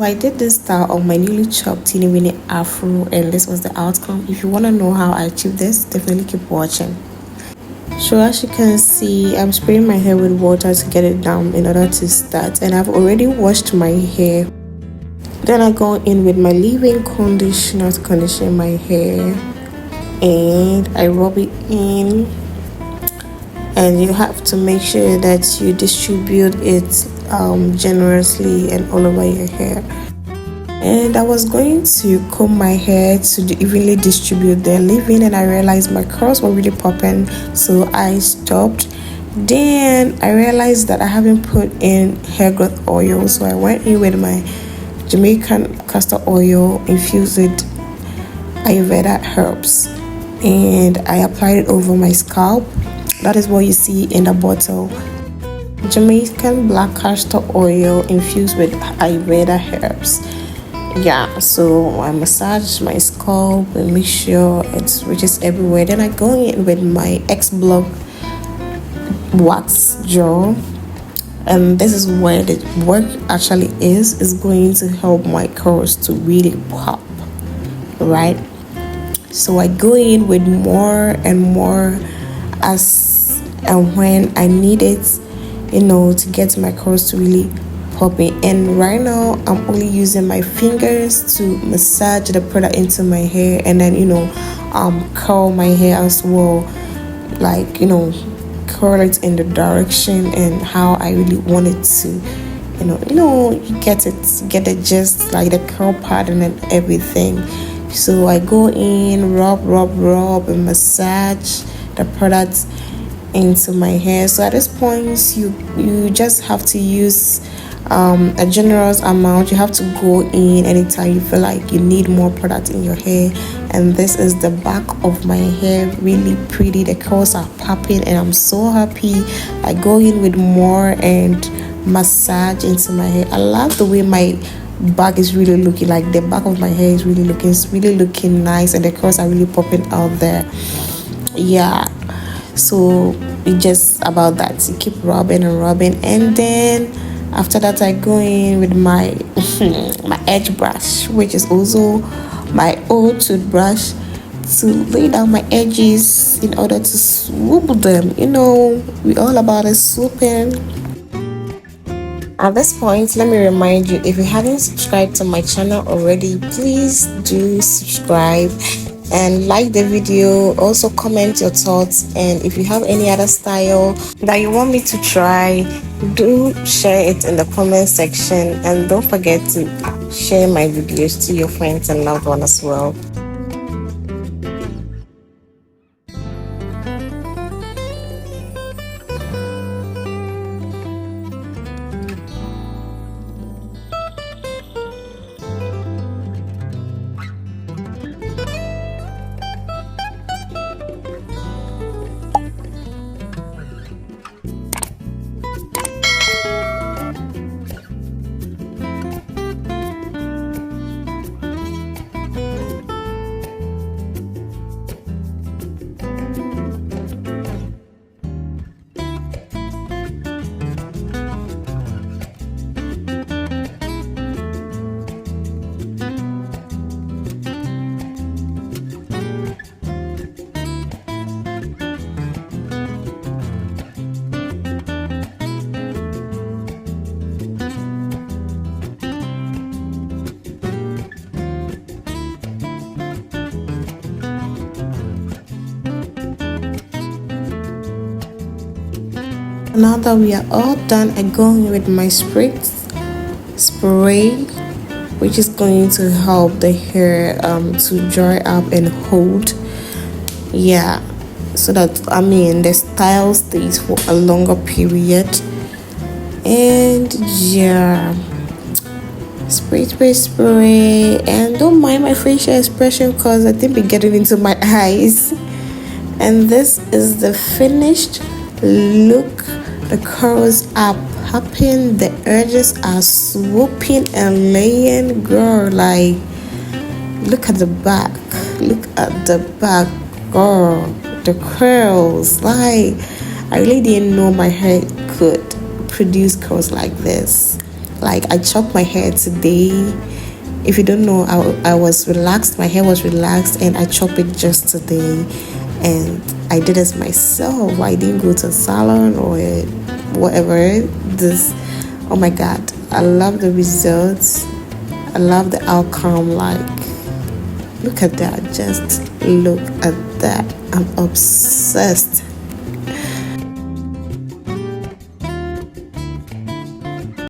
I did this style on my newly chopped teeny weeny afro, and this was the outcome. If you want to know how I achieved this, definitely keep watching. So as you can see, I'm spraying my hair with water to get it down in order to start, and I've already washed my hair. Then I go in with my leave-in conditioner to condition my hair, and I rub it in. And you have to make sure that you distribute it generously and all over your hair. And I was going to comb my hair to evenly distribute the leave-in, and I realized my curls were really popping, so I stopped. Then I realized that I haven't put in hair growth oil, so I went in with my Jamaican castor oil infused with Ayurveda herbs, and I applied it over my scalp. That is what you see in the bottle. Jamaican black castor oil infused with Ayurveda herbs. Yeah, so I massage my scalp and make sure it reaches everywhere. Then I go in with my X Block wax gel, and this is where the work actually is going to help my curls to really pop, right? So I go in with more and more as and when I need it, to get my curls to really popping. And right now I'm only using my fingers to massage the product into my hair, and then curl my hair as well, like curl it in the direction and how I really want it to, you get it just like the curl pattern and everything. So I go in, rub and massage the product into my hair. So at this point you just have to use a generous amount. You have to go in anytime you feel like you need more product in your hair. And this is the back of my hair, really pretty. The curls are popping and I'm so happy. I go in with more and massage into my hair. I love the way my back is really looking, like the back of my hair is really looking nice, and the curls are really popping out there. Yeah, so it's just about that. You keep rubbing, and then after that I go in with my my edge brush, which is also my old toothbrush, to lay down my edges in order to swoop them. We all about a swooping. At this point, let me remind you, if you haven't subscribed to my channel already, please do subscribe and like the video. Also comment your thoughts, and if you have any other style that you want me to try, do share it in the comment section, and don't forget to share my videos to your friends and loved ones as well. Now that we are all done, I go in with my spray, which is going to help the hair to dry up and hold. Yeah, so that the style stays for a longer period. And yeah, spray, and don't mind my facial expression because I think we're getting into my eyes. And this is the finished look. The curls are popping, the edges are swooping and laying. Girl, like, look at the back, girl, the curls. Like, I really didn't know my hair could produce curls like this. Like I chopped my hair today. If you don't know, I was relaxed. My hair was relaxed, and I chopped it just today. And I did it myself. I didn't go to a salon or whatever. This, oh my God, I love the results. I love the outcome. Like, look at that. Just look at that. I'm obsessed.